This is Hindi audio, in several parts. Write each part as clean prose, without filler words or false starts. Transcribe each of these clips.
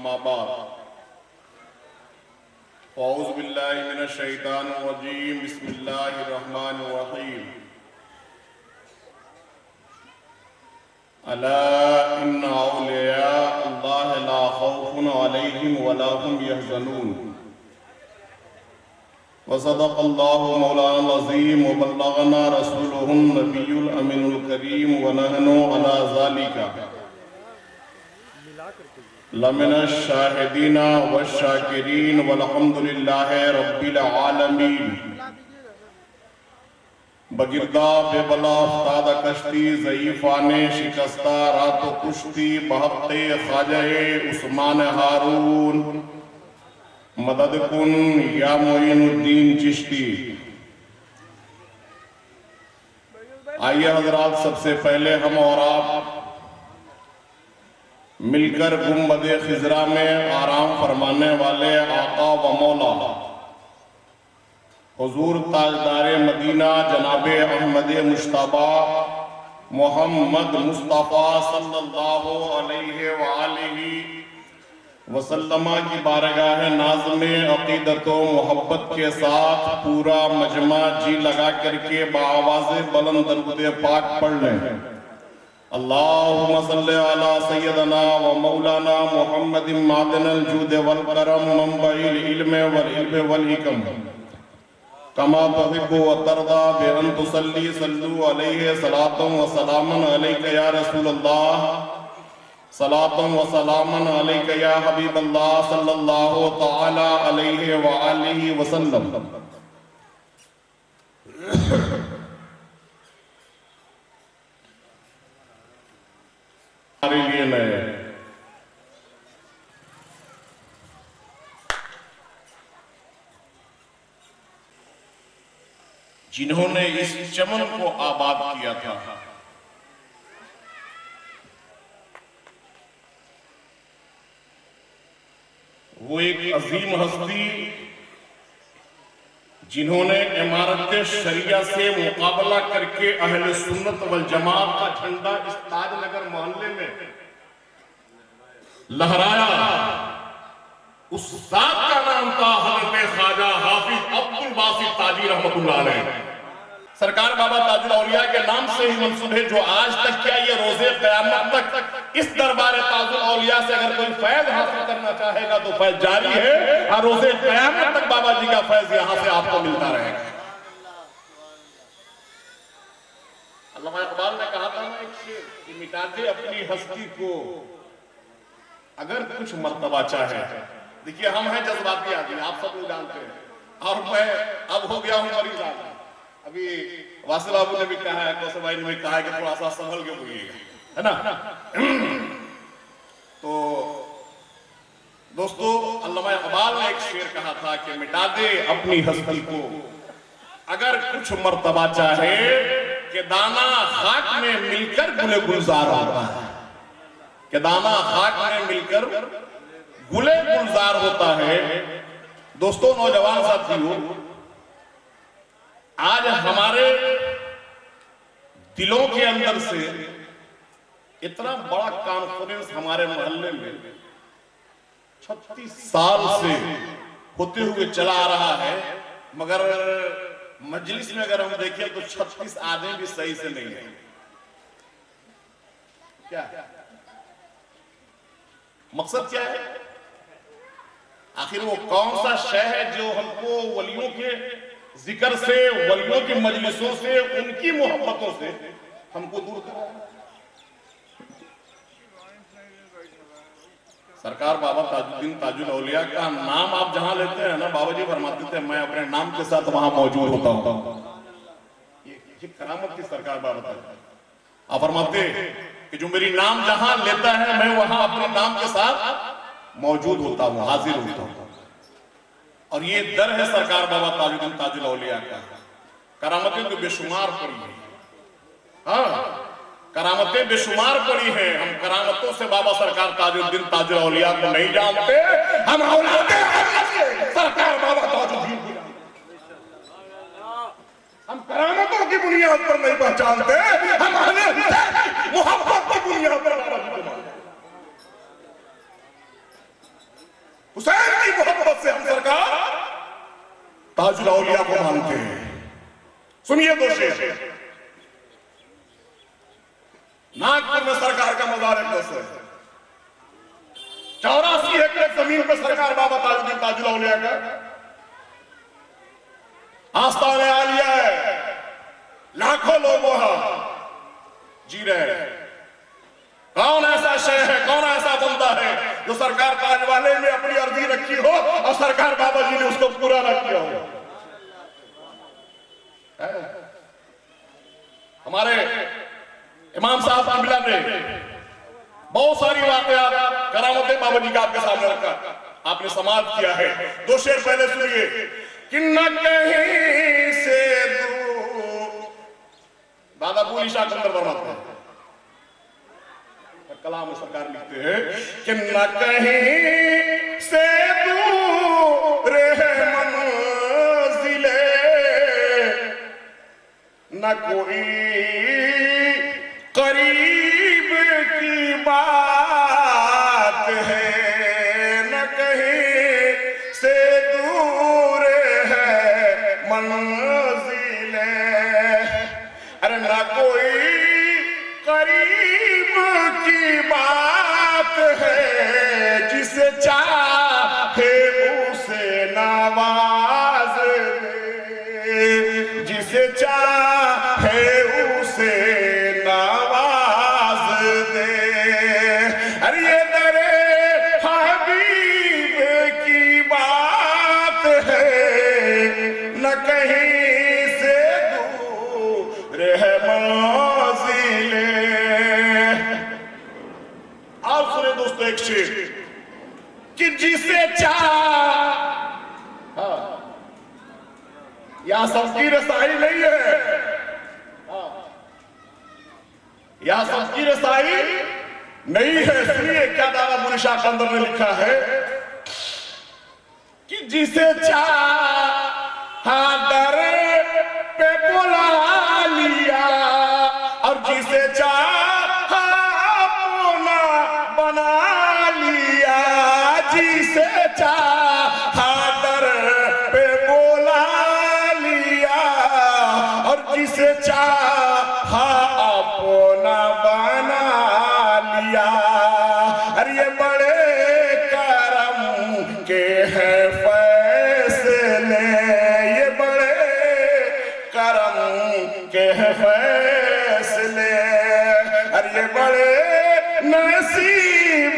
अम्मा बाद औज़ु बिल्लाहि मिनश शैतानिर रजीम बिस्मिल्लाहिर रहमानिर रहीम अला इन्ना औलिया अल्लाह ला खौफुन अलैहिम वला हुम यहज़नून व सदक़ल्लाहु मौलाना अज़ीम व बल्लगना रसूलुहुन नबियुल अमीनुल करीम व नहनु अला ज़ालिका लमिना शाहिदीना व शाकिरीन वल्हम्दुलिल्लाहि रब्बिल आलमीन। बगिरदा बेबला आफ्ताद कश्ती ज़ईफ़ाने शिकस्ता रातो कुश्ती बहत्ते ख्वाजे उस्मान हारून मदद कुन या मोइनुद्दीन चिश्ती। आइए हजरात, सबसे पहले हम और आप मिलकर गुंबदे खिजरा में आराम फरमाने वाले आका व मौला हुजूर ताजदारे मदीना जनाबे अहमद मुश्तबा मोहम्मद मुस्तफ़ा सल्लल्लाहु अलैहि व आलिहि वसल्लम की बारगाह नाज़ में अक़ीदत व मोहब्बत के साथ पूरा मजमा जी लगा करके बाआवाज़े बुलंद दरूद पाक पढ़ लें। अल्लाहुम्मा सल्लि अला सय्यदना व मौलाना मुहम्मदिन मादनिल जूद वल करम मंबइल इल्म वल इल्म वल हिकम कमा तुहिब्बु व तर्दा बि अन तुसल्ली सल्लु अलैहि सलातम व सलामन अलैका या रसूलल्लाह सलातम व सलामन अलैका या हबीबल्लाह सल्लल्लाहु तआला अलैहि व आलिहि वसल्लम। हमारे लिए नए जिन्होंने इस चमन को आबाद किया था, वो एक अजीम हस्ती जिन्होंने इमारत शरिया से मुकाबला करके अहले सुन्नत वल जमात का झंडा इस ताजनगर मोहल्ले में लहराया। उस साथ का नाम था हज़रत ख्वाजा हाफिज अब्दुल बासित ताजी रहमतुल्लाह अलैह। सरकार बाबा ताजुल औलिया के नाम से ही मंसूब है, जो आज तक क्या ये रोजे क़यामत तक इस दरबार ताजुल औलिया से अगर कोई फैज हासिल करना चाहेगा तो फैज जारी है, और रोजे क़यामत तक बाबा जी का फैज यहां से आपको मिलता रहेगा। अल्लामा इकबाल ने कहा था ना एक शेर कि मिटा दे अपनी हस्ती को अगर कुछ मर्तबा चाहे। देखिए, हम हैं जज्बाती आदमी, आप सब लोग जानते हैं, और मैं अब हो गया हूं मरीज आदमी। अभी वासिल बाबू ने भी कहा है, कौशल भाई ने भी कहा है कि थोड़ा सा संभल के बोलिएगा, है ना। तो दोस्तों, अल्लामा इकबाल ने एक शेर कहा था कि मिटा दे अपनी हस्ती को अगर कुछ मर्तबा चाहे, कि दाना खाक में मिलकर गुले गुलजार होता है, कि दाना खाक में मिलकर गुले गुलजार होता है। दोस्तों, नौजवान साथियों, आज हमारे दिलों के अंदर से इतना बड़ा कॉन्फ्रेंस हमारे मोहल्ले में 36 साल से होते हुए चला आ रहा है, मगर मजलिस में अगर हम देखें तो 36 आदमी भी सही से नहीं है। क्या मकसद क्या है? आखिर वो कौन सा शय है जो हमको वलियों के जिक्र से, वलियों की मजलिसों से, उनकी मोहब्बतों से हमको दूर कर रहा है? सरकार बाबा ताजुद्दीन ताजुल औलिया का नाम आप जहां लेते हैं ना, बाबा जी फरमाते थे मैं अपने नाम के साथ वहां मौजूद होता हूं। ये करामत की सरकार बाबा आप फरमाते कि जो मेरी नाम जहां लेता है मैं वहां अपने नाम के साथ मौजूद होता हूं, हाजिर होता हूं। और ये दर है सरकार बाबा ताजुद्दीन ताजुल औलिया का। करामतें तो बेशुमार पड़ी है, हाँ, करामतें बेशुमार पड़ी हैं। हम करामतों से बाबा सरकार ताजुद्दीन ताजुल औलिया को नहीं जानते, हम औलादे सरकार बाबा ताजुद्दीन को हम करामतों की बुनियाद पर नहीं पहचानते, हम मोहब्बत की बुनियाद पर बाबा जी को मानते। हुसैन की मोहब्बत से हम सरकार ताजुल औलिया को मानते हैं। सुनिए दो शेर। नागपुर में सरकार का मजार एक दस है, 84 एकड़ जमीन पर सरकार बाबा ताजुद्दीन ताजुल औलिया का आस्थान आलिया है। लाखों लोग वहां जी रहे हैं। कौन ऐसा शय है, कौन ऐसा बंदा है जो सरकार ताजवाले में अपनी अर्जी रखी हो और सरकार बाबा जी ने उसको पूरा न किया हो? हमारे इमाम साहब किबला ने बहुत सारी वाकयात करामतें बाबा जी का आपके सामने रखा, आपने समाप्त किया है। दो शेर पहले सुनिए कि न कहीं से दूर, दादा बुली शाह चंद्र वर्मा कलाम सरकार लिखते हैं कि न कहीं से दूर मंजिले, न कोई करीब की बात है, न कहीं से दूर है मंजिले, अरे न कोई करीब की बात है, जिसे चाहे उसे नवाज दे, जिसे चाहे उसे नवाज दे। अरे ये दरे हबीब की बात है, न कहीं से दूर है मंजिले। आप सुने दोस्तों एक शेर कि जिसे या सबकी रसाई नहीं है, या सबकी रसाई नहीं है। सुनिए क्या दादा बुली शाह चंद्र ने लिखा है कि जिसे दर पे बुला लिया और जिसे बना लिया, जिसे दर पे बोला लिया और जिसे अपना बना लिया। अरे ये बड़े करम के हैं फैसले, ये बड़े करम के हैं फैसले, अरे ये बड़े नसीब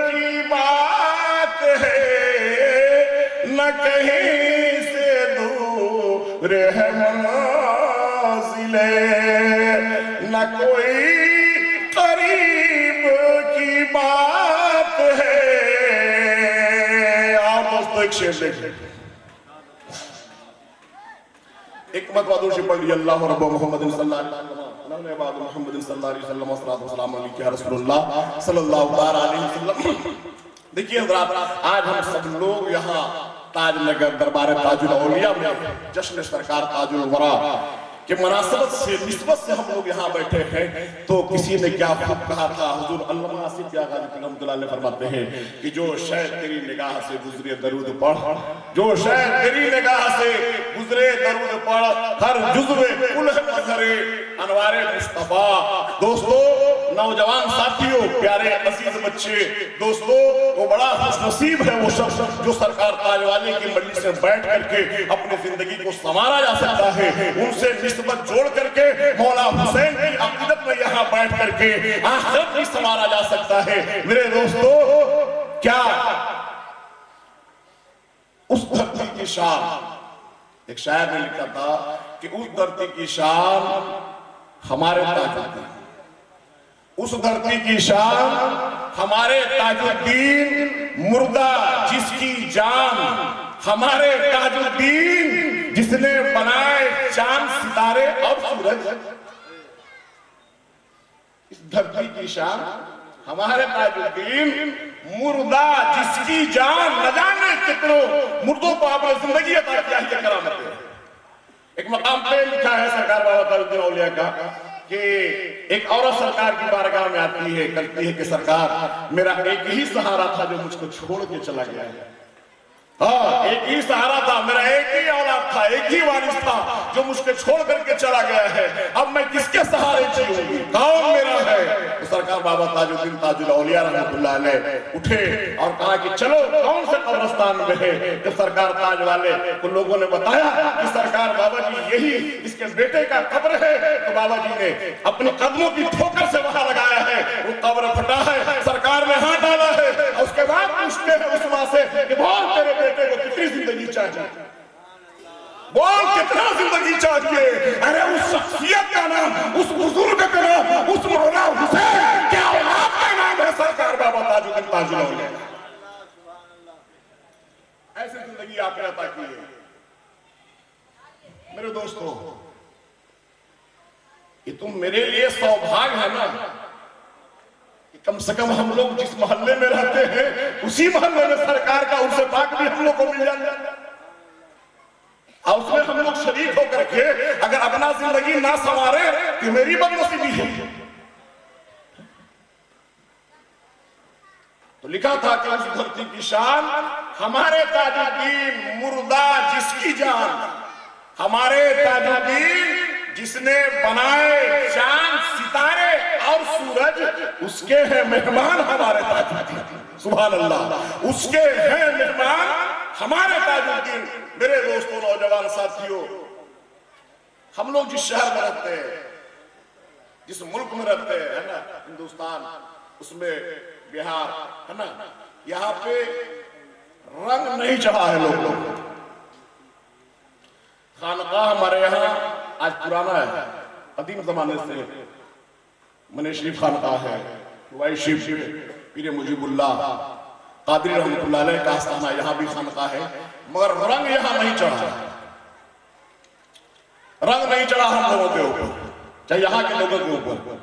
की बात है, न कहीं से दूर है मंजिले, न कोई करीब की बात है। आप दोस्तों एक शेर देखिए, एक मतवादों से पढ़ लिया अल्लाह रब्बु मोहम्मद सल्लल्लाहु अलैहि वसल्लम सल्लल्लाहु अलैहि वसल्लम। देखिए आज हम सब लोग यहाँ ताजनगर दरबार ताजुल औलिया में जश्न सरकार ताजुल वरा के मुनासबत से निस्बत से हम लोग यहाँ बैठे हैं। तो किसी ने क्या खूब कहा था, हुजूर अल्लामा आसिफ क्या रहमतुल्लाह अलैह फरमाते हैं कि जो शय तेरी निगाह से गुजरे दरूद पढ़, जो शय तेरी निगाह से गुजरे दरूद पढ़, हर जुज़्वे कुल मज़हरे अनवारे मुस्तफा। दोस्तों, नौजवान साथियों, प्यारे अजीज बच्चे, दोस्तों, वो बड़ा खुशनसीब है वो शख्स जो सरकार ताजवाले की मजलिस में बैठ करके अपनी जिंदगी को संवारा जा सकता है। उनसे निस्बत जोड़ करके मौला हुसैन की अकीदत में यहाँ बैठ करके आखिरत भी संवारा जा सकता है। मेरे दोस्तों, क्या उस धरती की शान, एक शायर ने लिखा था कि उस धरती की शान हमारे ताजुद्दीन, उस धरती की शान हमारे ताजुद्दीन, मुर्दा जिसकी जान हमारे ताजुद्दीन, जिसने बनाए चांद सितारे और सूरज। इस धरती की शान हमारे ताजुद्दीन, मुर्दा जिसकी जान, न जाने कितनों मुर्दों को आपने जिंदगी अता किया है, करामत है। एक मकाम पे लिखा है सरकार बाबा ताजुद्दीन औलिया का कि एक औरत सरकार की बारगाह में आती है, कहती है कि सरकार, मेरा एक ही सहारा था जो मुझको छोड़ के चला गया है। हाँ, एक ही सहारा था, मेरा एक ही औलाद था, एक ही वारिस था जो मुझको छोड़ करके चला गया है। अब मैं किसके सहारे जीऊंगी? कौन मेरा है? तो सरकार बाबा ताजुद्दीन ताजुल औलिया रहमतुल्लाह अलैह उठे और कहा कि चलो कौन से कब्रिस्तान में है। जब सरकार ताज वाले को लोगों ने बताया कि सरकार बाबा जी यही इसके बेटे का कब्र है, तो बाबा जी ने अपने कदमों की ठोकर से वहां लगाया है, वो कब्र फटा है, सरकार ने हाथ डाला है। उसके बाद पूछते हैं उस मां से कि बोल तेरे बेटे को कितनी जिंदगी चाहिए, बोल कितना जिंदगी चाहिए। अरे उस शख्सियत का नाम, उस बुजुर्ग का नाम, उस मौला हुसैन क्या औलाद का नाम है सरकार बाबा ताजुद्दीन ताजुल औलिया। ऐसी जिंदगी आपने अता की है मेरे दोस्तों। ये तुम मेरे लिए सौभाग्य है ना, कम से कम हम लोग जिस मोहल्ले में रहते हैं उसी मोहल्ले में सरकार का उर्स पाक भी हम लोग को मिल जाता है और उसमें हम लोग शरीक होकर के अगर अपना जिंदगी ना संवारे तो मेरी बदनसीबी है। तो लिखा था कि उस धरती की शान हमारे ताजुद्दीन, मुर्दा जिसकी जान, हमारे ताजुद्दीन जिसने बनाए चांद सितारे और सूरज, उसके हैं मेहमान हमारे ताजुद्दीन। सुभान अल्लाह, उसके हैं मेहमान हमारे ताजुद्दीन। मेरे दोस्तों, नौजवान साथियों, हम लोग जिस शहर में रहते हैं, जिस मुल्क में रहते हैं, है ना, हिंदुस्तान, उसमें बिहार, है ना, यहाँ पे रंग नहीं चढ़ा है लोग। खानकाह हमारे यहाँ आज पुराना है, कदीम जमाने से मने शरीफ खानकाह है, वाई शिव पीर मुजीबुल्लाह कादरी रहमतुल्लाह अलैह का आस्थाना यहाँ भी खानकाह है, मगर रंग यहाँ नहीं चढ़ा, रंग नहीं चढ़ा हम लोगों के ऊपर, चाहे यहाँ के लोगों के ऊपर,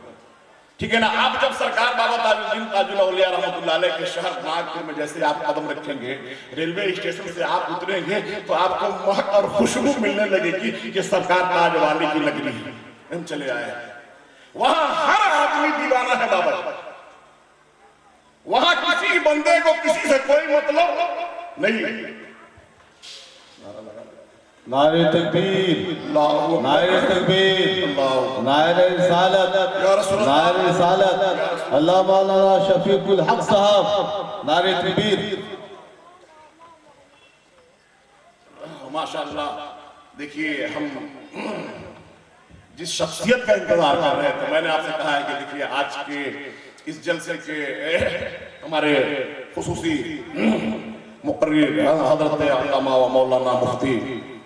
ठीक है ना। आप जब सरकार बाबा ताजुद्दीन ताजुल औलिया रहमतुल्लाह अलैह के शहर नागपुर में जैसे आप कदम रखेंगे, रेलवे स्टेशन से आप उतरेंगे तो आपको महक और खुशबू मिलने लगेगी कि सरकार ताज वाले की नगरी है, हम चले आए। वहां हर आदमी दीवाना है बाबा, वहां किसी बंदे को किसी से कोई मतलब नहीं। नारे तकबीर, नारे तकबीर, नारे रिसालत, नारे रिसालत, अल्लाह मौलाना शफीकुल हक साहब, नारे तकबीर। माशाअल्लाह, देखिए हम जिस शख्सियत का इंतजार कर रहे थे, मैंने आपसे कहा है कि देखिए आज के इस जलसे के हमारे खुसूसी मुकर्रिर हजरत अल्लामा व मौलाना मुफ्ती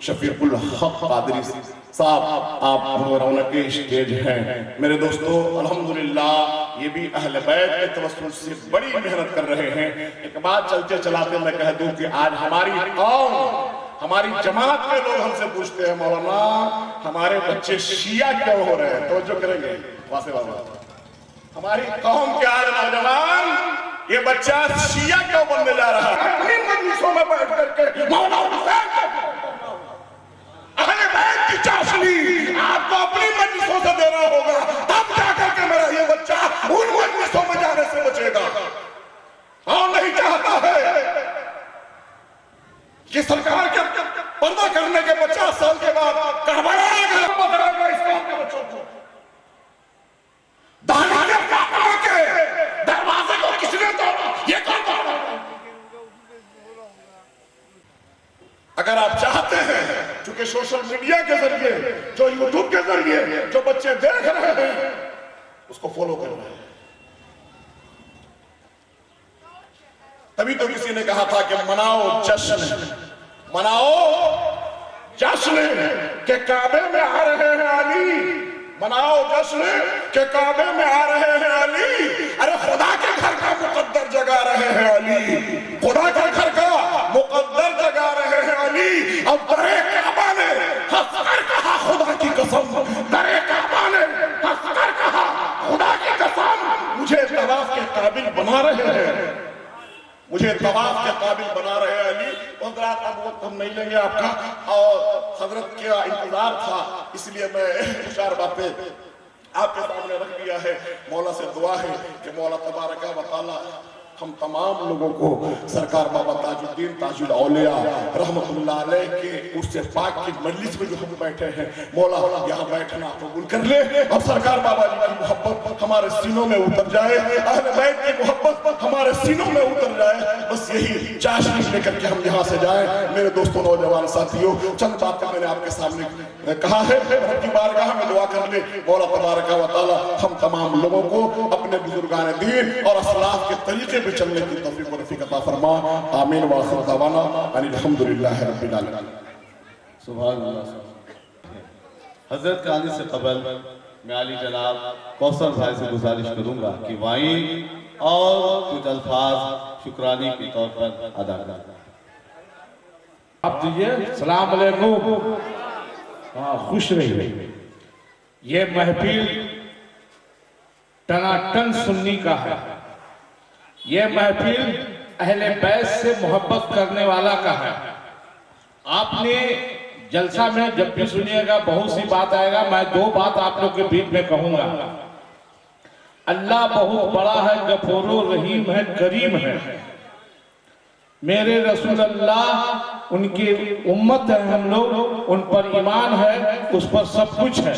शफीकुल हक कादरी साहब, आप रौनक के स्टेज हैं। मेरे दोस्तों, अल्हम्दुलिल्लाह ये भी अहले बैत के तवस्सुल से बड़ी मेहनत कर रहे हैं। एक बात चलते चलाते मैं कह दूं कि आज हमारी कौम, हमारी जमात के लोग हमसे पूछते हैं, मौलाना हमारे बच्चे शिया क्यों हो रहे हैं? तवज्जो करेंगे वासे बाबा, हमारी कौम के आज नौजवान ये बच्चा शिया क्यों बनने जा रहा है? अपनी मजलिसों में बैठ करके मौलाना हुसैन अहले बैत की चाशनी आपको अपनी मजलिसों से देना होगा, तब जाकर के मेरा ये बच्चा उन मजलिसों में जाने से बचेगा। और नहीं चाहता है कि सरकार के पर्दा करने के 50 साल के बाद करबला इस कौम के बच्चों को दरवाजे को किसने तोड़ा? ये कौन तोड़ा? अगर आप चाहते हैं, चूंकि सोशल मीडिया के जरिए, जो यूट्यूब के जरिए जो बच्चे देख रहे हैं उसको फॉलो कर रहे हैं, तभी तो किसी ने कहा था कि मनाओ जश्न, मनाओ जश्न के काबे में आ रहे हैं अली, मनाओ जश्न के काबे में आ रहे हैं अली। अरे खुदा के घर का मुकद्दर जगा रहे हैं अली, खुदा के घर का मुकद्दर जगा रहे हैं अली। अब दरे काबा ने हंसकर कहा खुदा की कसम, दरे काबा ने हंसकर कहा खुदा की कसम, मुझे तवाफ के काबिल बना रहे हैं, मुझे तवाफ के काबिल बना रहे हैं अली। हजरत अब वक्त हम नहीं लेंगे आपका, और हजरत का इंतजार था, इसलिए मैं 4 बातें आपके सामने रख दिया है। मौला से दुआ है कि मौला तबारक व तआला हम तमाम लोगों को सरकार बाबा ताजुद्दीन ताजुल औलिया रहमतुल्लाह अलैह के उससे पाक की मजलिस में जो हम बैठे हैं, मौला यहाँ बैठना कबूल कर ले और सरकार बाबा जी की मोहब्बत हमारे सीनों में उतर जाए, अहले बैत की मोहब्बत हमारे सीनों में उतर जाए। बस यही चाशनी लेकर के हम यहाँ से जाएं। मेरे दोस्तों, नौजवान साथियों, चंद बातें मैंने आपके सामने कहा है। रब की बारगाह में दुआ कर ले मौला तबारक व तआला हम तमाम लोगों को अपने बुजुर्गान दीन और असलाफ के तरीके पे चलने की तौफीक व रफ़ीक अता फरमा। आमीन व आखिर दवाना अल्हम्दुलिल्लाह रब्बिल आलमीन। सुभान अल्लाह। हजरत के आने से कबल मैं आली जनाब कौसर भाई से गुजारिश करूंगा कि वाइन और कुछ अल्फाज शुक्रानी के तौर पर अदा करें। आप दीजिए। सलाम अलैकुम। हाँ, खुश रहिए। ये महफिल टनाटन सुन्नी का है। ये महफिल अहले बैत से मोहब्बत करने वाला का है। आपने जलसा में जब भी सुनिएगा बहुत सी बात आएगा, मैं दो बात आप लोग के बीच में कहूंगा। अल्लाह बहुत बड़ा है, गफूर रहीम है, करीम है। मेरे रसूल अल्लाह उनकी उम्मत है, हम लोग उन पर ईमान है, उस पर सब कुछ है।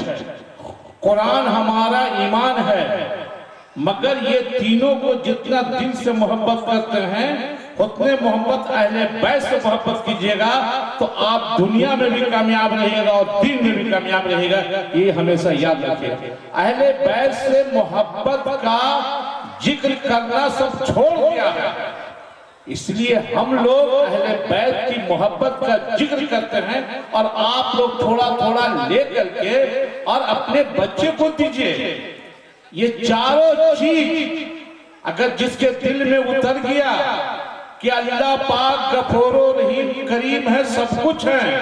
कुरान हमारा ईमान है, मगर ये तीनों को जितना दिल से मोहब्बत करते हैं उतने मोहब्बत अहले बैत से मोहब्बत कीजिएगा तो आप दुनिया में भी कामयाब रहिएगा और दीन में भी कामयाब रहिएगा। ये हमेशा याद रखिएगा। अहले बैत से मोहब्बत का जिक्र करना सब छोड़ दिया है, इसलिए हम लोग अहले बैत की मोहब्बत का जिक्र करते हैं और आप लोग थोड़ा थोड़ा लेकर के और अपने बच्चे को दीजिए। ये चारों चीज अगर जिसके दिल में उतर गया कि अल्लाह पाक गफूर रहीम करीम है, सब कुछ है,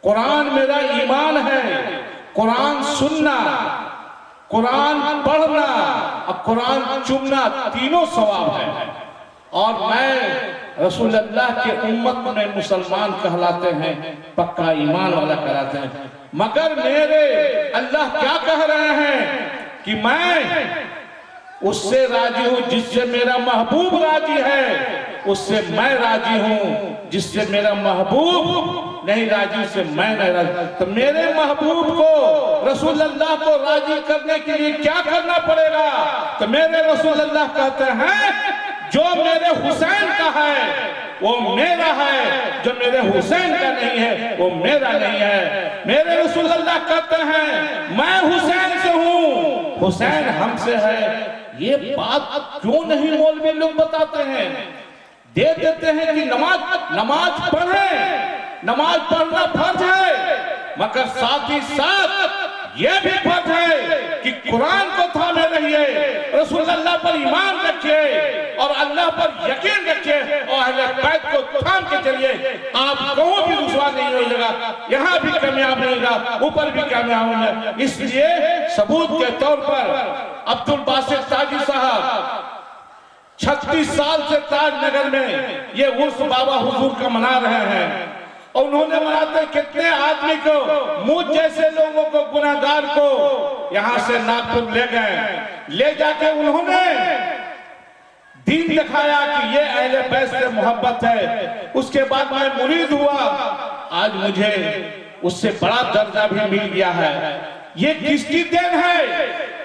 कुरान मेरा ईमान है, कुरान सुनना, कुरान पढ़ना और कुरान चुमना तीनों सवाब है। और मैं रसूल अल्लाह के उम्मत में मुसलमान कहलाते हैं, पक्का ईमान वाला कहलाते हैं। मगर मेरे अल्लाह क्या कह रहे हैं कि मैं उससे राजी हूं जिससे मेरा महबूब राजी है, उससे मैं राजी हूं जिससे मेरा महबूब नहीं राजी, उससे मैं नहीं राजी। तो मेरे महबूब को रसूल अल्लाह को राजी करने के लिए क्या करना पड़ेगा? तो मेरे रसूल अल्लाह कहते हैं जो मेरे हुसैन का है वो मेरा है, जो मेरे हुसैन का नहीं है वो मेरा नहीं है। मेरे रसूल अल्लाह कहते हैं मैं हुसैन से हूँ, हुसैन हमसे है। ये बात क्यों नहीं मौलवी लोग बताते हैं, दे देते हैं कि नमाज पढ़े, नमाज पढ़ना फर्ज है, मगर साथ ही साथ ये भी फर्ज है कि कुरान को थामे रहिए, रसूल अल्लाह पर ईमान रखिए और अल्लाह पर यकीन रखिए और अहले बैत को थाम के चलिए। आप कहीं भी रुसवा नहीं होइएगा, यहाँ भी कामयाब होइएगा, ऊपर भी कामयाब होइएगा। इसलिए सबूत के तौर पर अब्दुल बासित ताजी साहब 36 साल से ताजनगर में ये उर्स बाबा हुजूर का मना रहे हैं और उन्होंने मनाते कितने आदमी को, मुझ जैसे लोगों को, गुनाहगार को यहाँ से नागपुर ले गए, ले जाके उन्होंने दीन दिखाया कि ये अहले बैत से मोहब्बत है। उसके बाद मैं मुरीद हुआ, आज मुझे उससे बड़ा दर्जा भी मिल गया है। ये किसकी देन है?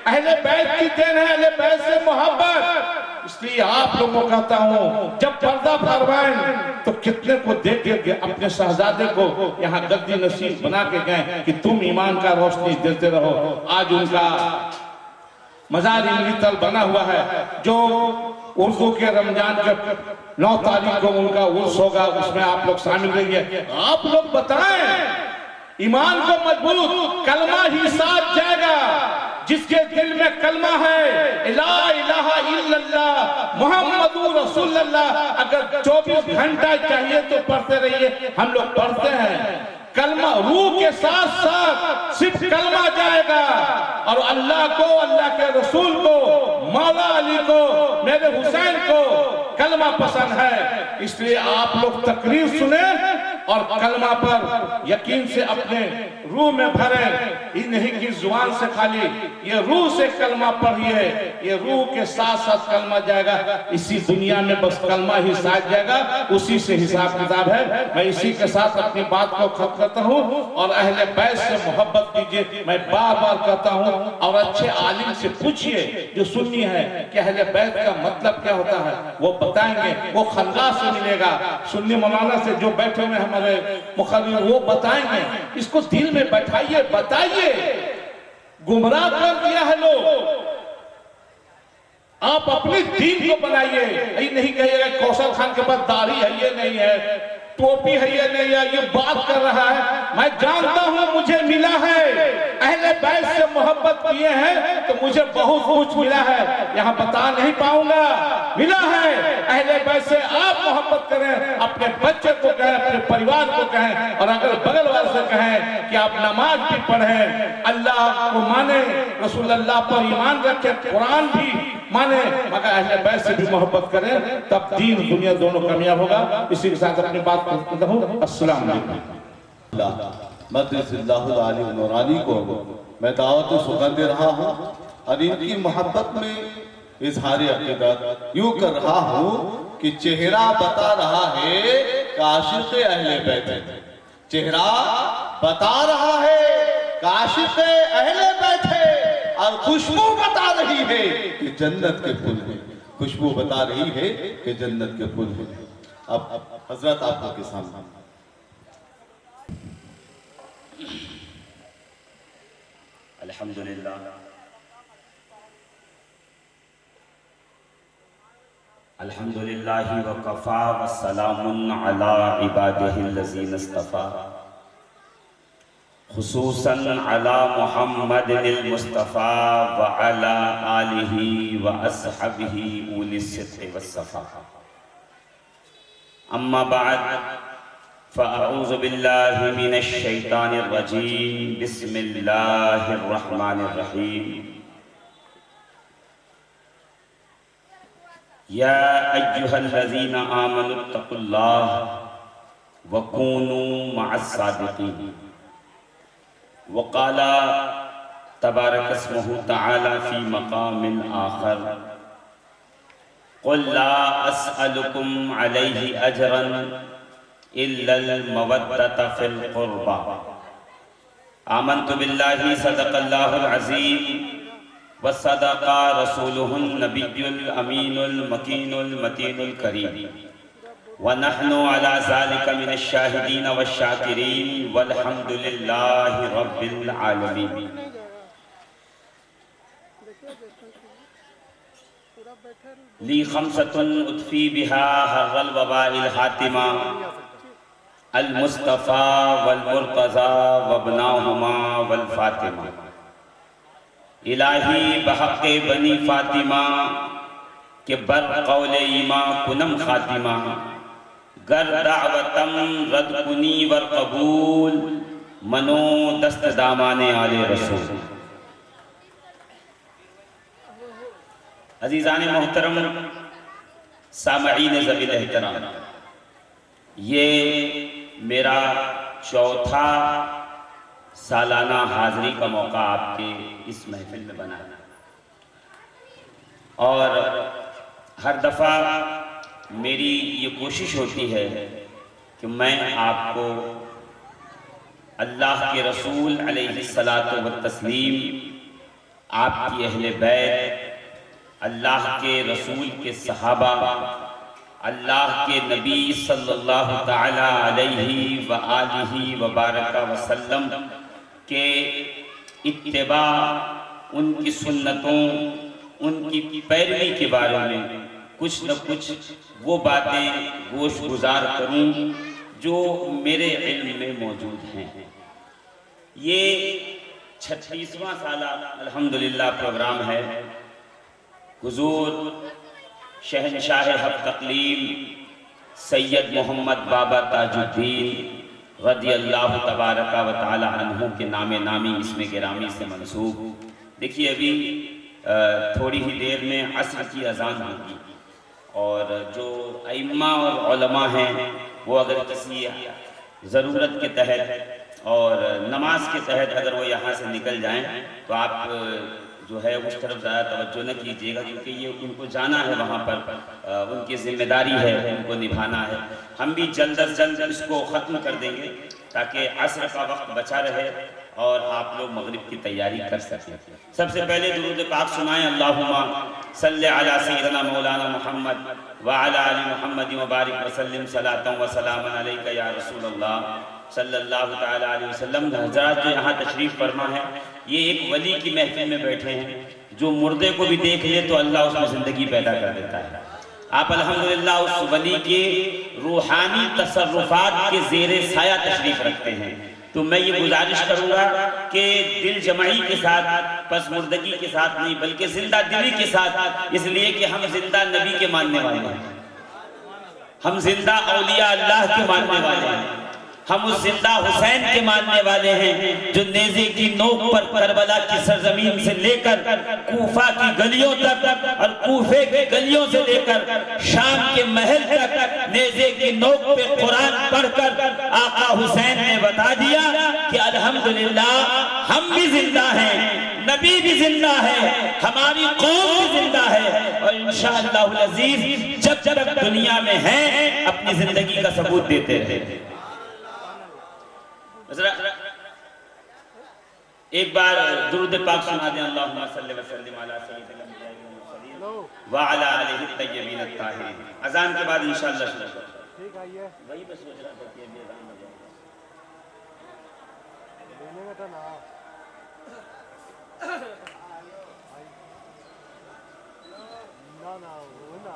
अहले बैत की देन है, अहले बैत से मोहब्बत। इसलिए आप लोगों को कहता हूँ जब पर्दा फरमाएं तो कितने को देख के अपने शहजादे को यहाँ गद्दी नसीब बना के गए कि तुम ईमान का रोशनी देते रहो। आज उनका मजार इमली बना हुआ है, जो उर्दू के रमजान के 9 तारीख को उनका उर्स होगा, उसमें आप लोग शामिल रहिए। आप लोग बताएं ईमान को मजबूत, कलमा ही साथ जाएगा। जिसके दिल में कलमा है ला इलाहा इल्लल्लाह मुहम्मदुर रसूलुल्लाह, अगर 24 घंटा चाहिए तो पढ़ते रहिए। हम लोग पढ़ते हैं, कलमा रूह के साथ साथ सिर्फ कलमा जाएगा और अल्लाह को, अल्लाह के रसूल को, मौला अली को, मेरे हुसैन को कलमा पसंद है। इसलिए आप लोग तकरीर सुने और कलमा पर यकीन से अपने रूह में भरें। ये नहीं कि जुबान से खाली, ये रूह से कलमा पढ़िए, ये रूह के साथ साथ कलमा जाएगा। इसी दुनिया में बस कलमा ही साथ जाएगा, उसी से हिसाब किताब है। मैं इसी के साथ अपनी बात को खत्म करता हूँ। और अहले बैत से मोहब्बत कीजिए, मैं बार बार कहता हूँ। और अच्छे आलिम से पूछिए जो सुन्नी है कि अहले बैत का मतलब क्या होता है, वो बताएंगे। वो खल्ला से मिलेगा, सुन्नी मौलाना से जो बैठे हुए हमारे मुखर्रिर, वो बताएंगे। इसको दिल में बैठाइए, बताइए। गुमराह कर दिया है लोग, आप अपने दीन को बनाइए। ये नहीं कहिएगा कौशल खान के पास दाढ़ी है, ये नहीं है, टोपी है, ये नहीं है, ये बात कर रहा है। मैं जानता हूं मुझे मिला है, अहले बैत से मोहब्बत किए हैं तो मुझे बहुत कुछ मिला है, यहां बता नहीं पाऊंगा। मिला है अहले बैत से, आप मोहब्बत करें, अपने बच्चे को कहें, अपने परिवार को कहें, और अगर बगल वाले से कहें कि आप नमाज भी पढ़ें, अल्लाह को माने, रसूल अल्लाह पर ईमान रखें, कुरान भी माने, मगर अहले बैत से भी मोहब्बत करें, तब दीन दुनिया दोनों कामयाब होगा। इसी के साथ अपनी बात करता हूँ। अस्सलाम वालेकुम। मदरसल्लाहुल आलिम नूरानी को मैं दावत सुगंध दे रहा हूँ और इनकी मोहब्बत में इजहार अकीदत यूं कर रहा हूँ कि चेहरा बता रहा है कि आशिक़ अहले बैत है। चेहरा बता रहा है कि आशिक़ अहले बैत है, और खुशबू बता रही है कि जन्नत के फूल है। खुशबू बता रही है कि जन्नत के फूल है। अब हजरत आपके सामने अल्हम्दुलिल्लाह अल्हम्दुलिल्लाहि व कफ़ा व सलामुन अला इबादिहिल्लज़ीना इस्तफ़ा खुसूसन अला मुहम्मदिल मुस्तफ़ा व अला आलिहि व अस्हबिहि उलिस सिद्क़ि वस्सफ़ा। अम्मा बाद फ़अऊज़ु बिल्लाहि मिनश शैतानिर रजीम। बिस्मिल्लाहिर रहमानिर रहीम। या अय्युहल्लज़ीना आमनुत्तक़ुल्लाह व कूनू मअस्सादिक़ीन। वक़ाला तबारकस्मुहु तआला फ़ी मक़ामिन आख़र क़ुल ला अस्अलुकुम अलैहि अजरन इल्लल मवद्दता फ़िल क़ुर्बा। आमन्तु बिल्लाहि सदक़ल्लाहुल अज़ीम व सदक़ा रसूलुहुन नबियुल अमीनुल मकीनुल मतीनुल करीम व नहनु अला ज़ालिका मिनश शाहिदीन वश शाकिरीन वल्हम्दुलिल्लाहि रब्बिल आलमीन। ली खमसतुन उत्फी बिहा हर्रल वबाइल हातिमा अल मुस्तफ़ा वल मुर्तज़ा वबनाहुमा वल फातिमा। इलाही बहक़े बनी फातिमा के बर कौले ईमा कुनम खातिमा। गर दावतम रद कुनी वर कबूल मनो दस्त दामाने आले रसूल। अजीज़ान मोहतरम सामईन ज़वील एहतराम, ये मेरा चौथा सालाना हाज़री का मौका आपके इस महफिल में बना है। और हर दफ़ा मेरी ये कोशिश होती है कि मैं आपको अल्लाह के रसूल अलैहिस्सलातु व तस्लीम, आपकी अहले बैत, अल्लाह के रसूल के सहाबा, अल्लाह के नबी सल्लल्लाहु ताला अलैहि व आलिहि व बारका वसल्लम के इत्तिबा, उनकी सुन्नतों, उनकी पैरवी के बारे में कुछ न कुछ वो बातें गोश गुजार करूं जो मेरे इल्म में मौजूद हैं। ये 36वां साला अल्हम्दुलिल्लाह प्रोग्राम है। हुजूर शहनशाह हक़ तक़लीम सैयद मोहम्मद बाबा ताजुद्दीन रज़ियल्लाहु तबारक व तआला अन्हु के नामे नामी इसमें गिरामी से मंसूब। देखिए अभी थोड़ी ही देर में असर की अज़ान होगी और जो अइम्मा और उलमा हैं वो अगर किसी ज़रूरत के तहत और नमाज के तहत अगर वो यहाँ से निकल जाएं तो आप जो है उस तरफ ज़्यादा तवज्जो न कीजिएगा, क्योंकि ये उनको जाना है वहाँ पर, उनकी जिम्मेदारी है, उनको निभाना है। हम भी जल्द अज जल्द इसको ख़त्म कर देंगे ताकि असर का वक्त बचा रहे और आप लोग मगरिब की तैयारी कर सकें। सबसे पहले दुरूद पाक सुनाएं, अल्लाहुम्मा सल्लि अला सय्यिदना मौलाना मुहम्मद व अला आलि मुहम्मद व बारिक व सल्लिम सलातन व सलामन अलैका या रसूलल्लाह सल्लल्लाहु तआला अलैहि वसल्लम। हज़रात जो यहाँ तशरीफ़ फरमा है, ये एक वली की महफिल में बैठे हैं। जो मुर्दे को भी देख ले तो अल्लाह उसमें ज़िंदगी पैदा कर देता है। आप अल्हम्दुलिल्लाह उस वली के रूहानी तसर्रुफात के ज़ेरे साया तशरीफ़ रखते हैं। तो मैं ये गुजारिश करूँगा कि दिल जमाई के साथ, पस मुर्दगी के साथ नहीं बल्कि जिंदा दिली के साथ, इसलिए कि हम जिंदा नबी के मानने वाले हैं, हम जिंदा औलिया अल्लाह के मानने वाले हैं, हम उस जिंदा हुसैन के मानने वाले हैं जो नेज़े की नोक पर करबला की सरजमीन से लेकर कूफा की गलियों तक और कूफे की गलियों से लेकर शाम के महल तक नेज़े की नोक पे कुरान पढ़कर आका हुसैन ने बता दिया कि अल्हम्दुलिल्लाह हम भी जिंदा हैं, नबी भी जिंदा है, हमारी कौम भी जिंदा है और इंशाअल्लाहुल अज़ीज़ जब जब दुनिया में हैं अपनी जिंदगी का सबूत देते रहे। एक बार दुरूद पाक सुना दें, अल्लाहुम्मा सल्लि व सल्लिम अला सय्यिदिल अंबिया'i वल मुरसलीन व अला आलिहि तय्यबीन अत्ताहिरीन। अजान के बाद इंशाअल्लाह शुरू करें। ठीक है, ये वही बस सोच रहा था कि अभी अजान हो जाएगा। लेने में तो ना ना वो ना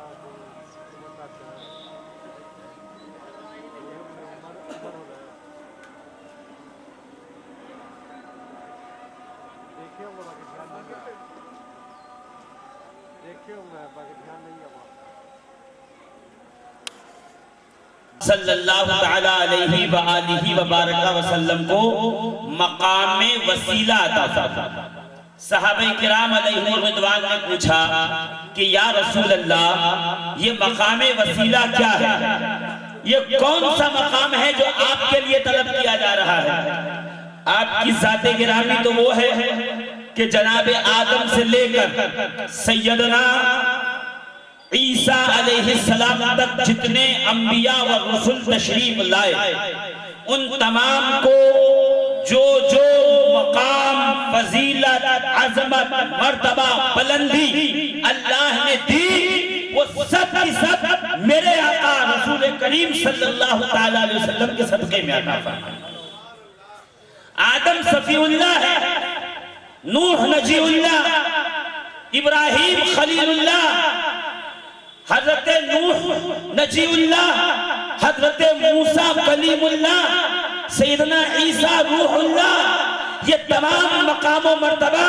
सल्लल्लाहु तआला अलैहि व आलिहि व बारका वसल्लम को मकाम वसीला अता फरमा। सहाबे किराम अलैहिम रिदवान ने पूछा कि या रसूल अल्लाह, ये मकाम वसीला क्या है? ये कौन सा मकाम है जो आपके लिए तलब किया जा रहा है? आपकी ज़ाते गिरामी तो वो है कि जनाब आदम से लेकर सैयदना ईसा अलैहिस्सलाम तक जितने अंबिया व रसूल तशरीफ लाए, उन तमाम को जो जो मकाम, फजीलत, अजमत, मर्तबा, बुलंदी अल्लाह ने दी, वो सब की सब मेरे आका रसूल करीम सल्लल्लाहु तआला अलैहि वसल्लम के सदक़े में अता फरमाए। आदम सफीउल्लाह है, नूह नजीउल्लाह, इब्राहिम खलीलुल्लाह, हजरत नूह नजीउल्लाह, हजरत मूसा कलीमुल्लाह, सैयदना ईसा रूहुल्लाह, ये तमाम मकाम और मर्तबा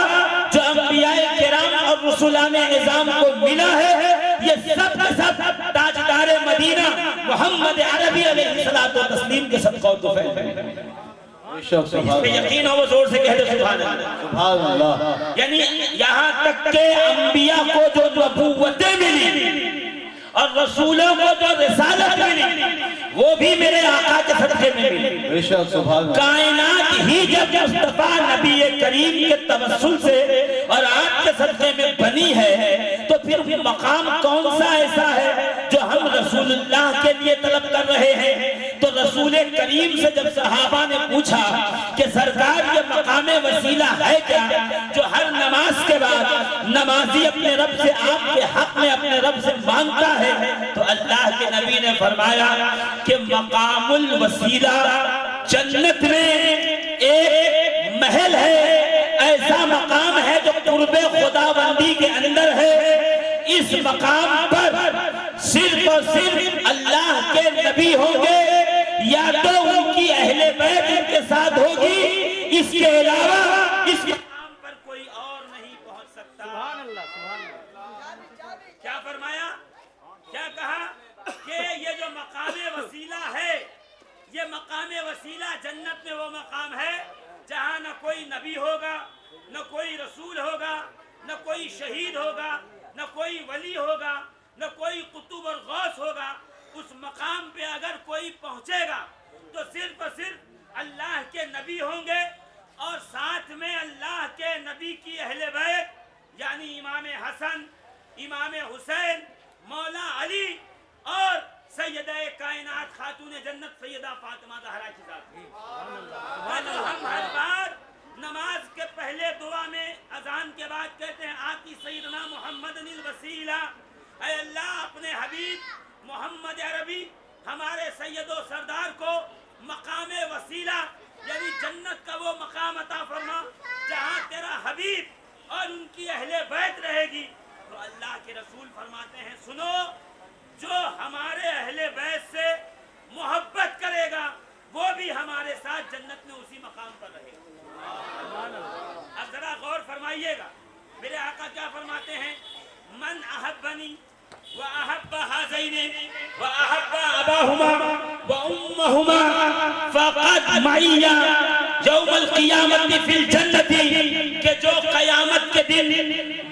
जो अंबियाए किराम और रसूलाने निज़ाम को मिला है, ये सब के सब ताजदार मदीना मोहम्मद अरबी अलैहिस्सलातु व तस्लीम के सदक़ा तो फैल इस पे यकीन हो वो जोर से कह दे सुभान अल्लाह, सुभान अल्लाह। यानी यहाँ तक के अंबिया को जो नबूवतें मिली और रसूलों को जो रिसालत मिली वो भी मेरे आका के सदक़े में मिली। कायनात ही जब मुस्तफा नबी करीम के तवस्सुल से और आपके सदक़े में बनी है तो फिर मकाम कौन सा ऐसा है जो हम रसूलुल्लाह के लिए तलब कर रहे हैं? तो रसूल करीम से जब सहाबा ने पूछा कि सरकार ये मकाम वसीला है क्या, जो हर नमाज के बाद नमाजी अपने रब से आपके हक में अपने रब से मांगता है, तो अल्लाह के नबी ने फरमाया कि मकामुल वसीला जन्नत में एक महल है, ऐसा मकाम है जो कुर्बे खुदाबंदी के अंदर है। इस मकाम पर सिर्फ और सिर्फ अल्लाह के नबी होंगे या तो उनकी अहले बैत के साथ होगी, इसके अलावा इस मकाम पर कोई और नहीं पहुंच सकता। सुभान अल्लाह, सुभान अल्लाह। क्या फरमाया, क्या कहा कि ये जो मकाम वसीला है, ये मकाम वसीला जन्नत में वो मकाम है जहां न कोई नबी होगा, न कोई रसूल होगा, न कोई शहीद होगा, न कोई वली होगा, न कोई कुतुब और गौस होगा। उस मकाम पे अगर कोई पहुंचेगा तो तो सिर्फ अल्लाह के नबी होंगे और साथ में अल्लाह के नबी की अहले बैत यानी इमाम हसन, इमाम हुसैन, मौला अली और सैयदा कायनात खातून जन्नत सैयदा फातिमा ज़हरा की ज़ात। हम हर बार नमाज के पहले दुआ में अजान के बाद कहते हैं आती सैयदना मोहम्मद वसीला, ऐ अल्लाह अपने हबीब मोहम्मद अरबी हमारे सैयदो सरदार को मकाम वसीला यानी जन्नत का वो मकाम अता फरमा जहाँ तेरा हबीब और उनकी अहले बैत रहेगी। तो अल्लाह के रसूल फरमाते हैं सुनो, जो हमारे अहले बैत से मोहब्बत करेगा वो भी हमारे साथ जन्नत में उसी मकाम पर रहेगा। अब जरा गौर फरमाइएगा, मेरे आका क्या फरमाते हैं, मन अहब्बनी व अहब्बा हाज़ैनी व अहब्बा अबाहुमा व उम्महुमा फ़क़द मइया यौमल क़ियामति फिल जन्नति, के जो क़यामत के दिन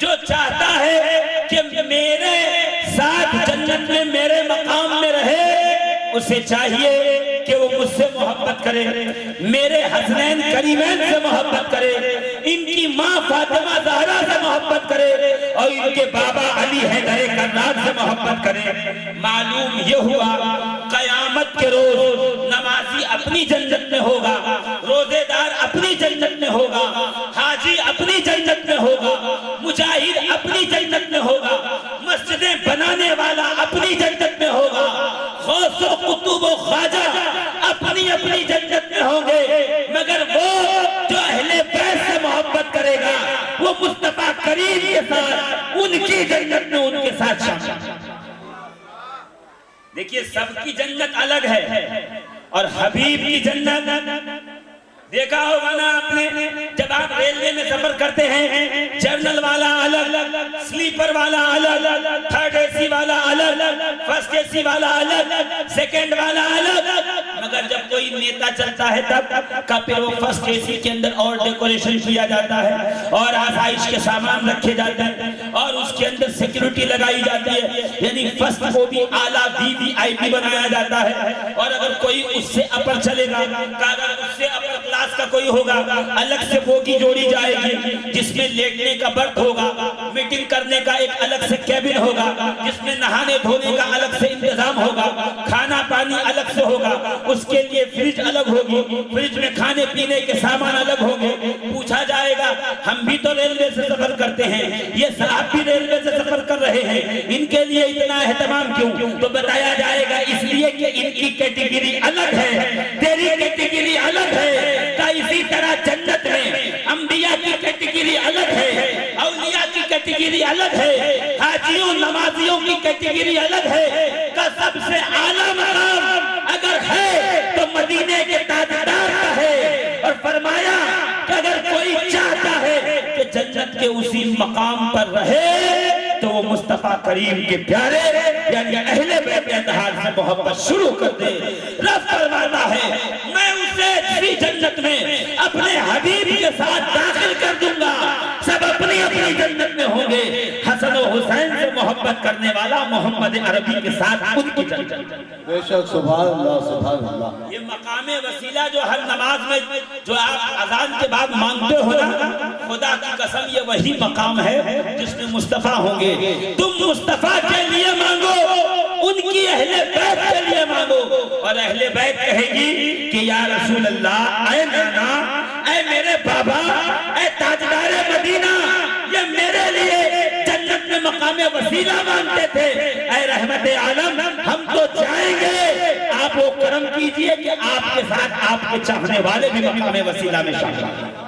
जो चाहता है कि मेरे साथ जन्नत में मेरे मकाम में रहे, उसे चाहिए कि वो मुझसे मोहब्बत करे, मेरे हसनैन करीमैन से मोहब्बत करे, इनकी माँ फातिमा ज़हरा से मोहब्बत करे और इनके बाबा अली हैदर कर्रार से मोहब्बत करे। मालूम ये हुआ क़यामत के रोज नमाजी अपनी जन्नत में होगा, रोजेदार अपनी जन्नत में होगा, हाजी अपनी जन्नत में होगा, मुजाहिद अपनी जन्नत में होगा, मस्जिदें बनाने वाला अपनी जन्नत में होगा, गौस व कुतुब व ख्वाजा अपनी अपनी जन्नत में होंगे, मगर वो जो अहले बैत से मोहब्बत करेगा वो मुस्तफा करीम के साथ उनकी जन्नत में उनके साथ शामिल। देखिए सबकी जन्नत अलग है और हबीब की जन्नत देखा होगा ना आपने, जब आप रेलवे में सफर करते हैं जर्नल वाला अलग, स्लीपर वाला अलग, थर्ड एसी वाला अलग, फर्स्ट एसी वाला अलग, सेकंड वाला अलग, मगर जब कोई नेता चलता है तब का फिर वो फर्स्ट एसी के अंदर और डेकोरेशन किया जाता है और आसाइश के सामान रखे जाते हैं और उसके अंदर सिक्योरिटी लगाई जाती है, यानी फर्स्ट को भी आला वीवीआईपी बनाया जाता है। और अगर कोई उससे अपर चलेगा, अगर उससे अपर क्लास का कोई होगा, अलग से बोगी जोड़ी जाएगी जिसमें लेटने का बर्थ होगा, मीटिंग करने का एक अलग से कैबिन होगा, जिसमें नहाने धोने का अलग से इंतजाम होगा, खाना पानी अलग से होगा, उसके लिए फ्रिज अलग होगी, फ्रिज में खाने पीने के सामान अलग होंगे। पूछा जाएगा हम भी तो रेलवे से सफर करते हैं, ये साहब भी रेलवे से सफर कर रहे हैं, इनके लिए इतना एहतमाम क्यों? तो बताया जाएगा इसलिए कि इनकी कैटेगरी अलग है, तेरी कैटेगरी अलग है। इसी तरह जन्नत में अंबिया की कैटेगरी अलग है, औलिया की कैटेगरी अलग है, हाजियों नमाजियों की कैटेगरी अलग है। का सबसे आला मकाम अगर है तो मदीने के ताजदार का है। और फरमाया कि अगर कोई चाहता है कि जन्नत के उसी मकाम पर रहे तो वो मुस्तफा करीम के प्यारे यानी अहले बैत से मोहब्बत शुरू कर दे। रब फरमाता है मैं उसे इसी जन्नत में अपने हबीब के साथ दाखिल कर दूंगा, सब अपनी अपनी जन्नत में होंगे। हसन और हुसैन से मोहब्बत करने वाला मोहम्मद अरबी के साथ उनकी जन्नत। बेशक सुभान अल्लाह सुभान अल्लाह। ये मकामे वसीला जो हर नमाज में जो आप अजान के बाद मांगते हो ना, खुदा की कसम ये वही मकाम है जिसमें मुस्तफा होंगे। तुम मुस्तफा के लिए मांगो, उनकी अहले बैत के लिए मांगो और अहले बैत कहेगी कि या रसूल अल्लाह, ऐ नाना, ऐ मेरे बाबा, ऐ ताजदारे मदीना, ये मेरे लिए जन्नत में मकामे वसीला मांगते थे। ऐ रहमत आलम, हम तो जाएंगे, आप वो करम कीजिए कि आपके साथ आपके चाहने वाले भी मकामे वसीला में शामिल हों।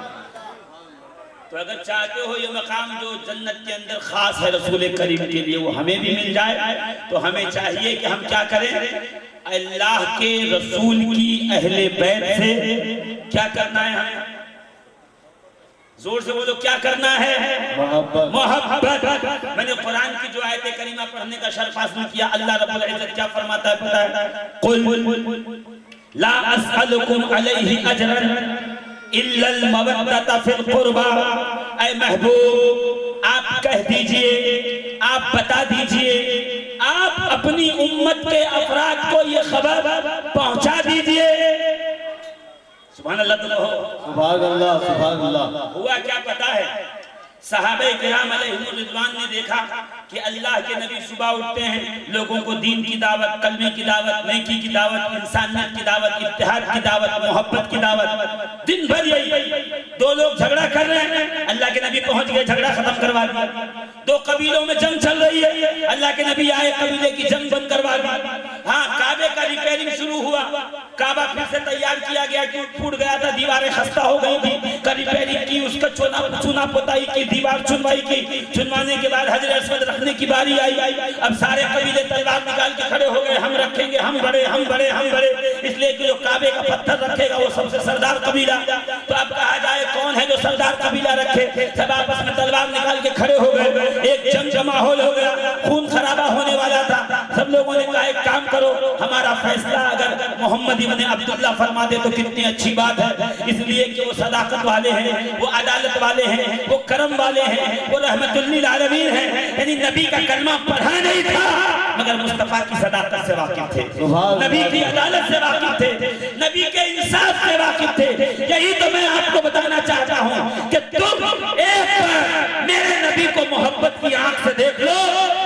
तो अगर चाहते हो ये मकाम जो जन्नत के अंदर खास है रसूल करीम के लिए, वो हमें भी मिल जाए, तो हमें चाहिए कि हम क्या करें? अल्लाह के रसूल की अहले बैत से क्या करना है? हमें जोर से बोलो, क्या करना है? मोहब्बत। मोहब्बत। मैंने कुरान की जो आयत करीमा पढ़ने का शर्फ हासिल किया। अल्लाह रब्बुल इज्जत क्या फरमाता है पता है? कुल ला अस्अलुकुम अलैहि अजरन इल्लल मवद्दता फिल कुर्बा। ऐ महबूब आप कह दीजिए, आप बता दीजिए, आप अपनी उम्मत के अफराद को ये खबर पहुंचा दीजिए सुभान अल्लाह। तो कहो सुभान अल्लाह, सुभान अल्लाह। हुआ क्या पता है, सहाबे किराम अलैहिम रिज़वान ने देखा कि अल्लाह के नबी सुबह उठते हैं, लोगों को दीन की दावत, कलमे की दावत, नेकी की दावत, इंसानियत की दावत, इत्तेहाद की दावत, मोहब्बत की दावत, दिन भर यही। दो लोग झगड़ा कर रहे हैं, अल्लाह के नबी पहुंच गए, झगड़ा खत्म करवा दिया। दो कबीलों में जंग चल रही है, अल्लाह के नबी आए, कबीले की जंग बंद करवा दी। हाँ, काबे का रिपेयरिंग शुरू हुआ, काबा फिर से तैयार किया गया, टूट गया था, दीवारें खस्ता हो गई थी, का रिपेयरिंग की, उसका चुना पुताई की, दीवार चुनवाई की। चुनवाने के बाद हजर अस्वद रखने की बारी आई। अब सारे कबीले तलवार निकाल के खड़े हो गए, हम रखेंगे, हम बड़े, हम बड़े, हम बड़े। इसलिए कि जो काबे का पत्थर रखेगा वो सबसे सरदार कबीला। तो अब कहा जाए कौन है जो सरदार कबीला रखे। सब आपस में तलवार निकाल के खड़े हो गए, एक जंग का माहौल हो गया, खून खराबा होने वाला था। सब लोगों ने कहा एक काम करो, हमारा फैसला अगर मोहम्मद इब्न अब्दुल्लाह फरमा दे तो कितनी अच्छी बात है। इसलिए कि वो सदाकत वाले हैं, वो अदालत वाले हैं, वो करम वाले हैं, वो रहमतुल लिल आलमीन हैं। यानी नबी का कलमा पढ़ा नहीं था मगर मुस्तफा की सदाकत से वाकिफ थे, नबी की अदालत से वाकिफ थे, नबी के इंसाफ से वाकिफ थे। यही तो मैं आपको बताना चाहता हूँ कि तुम एक बार मेरे नबी को मोहब्बत की आंख से देख लो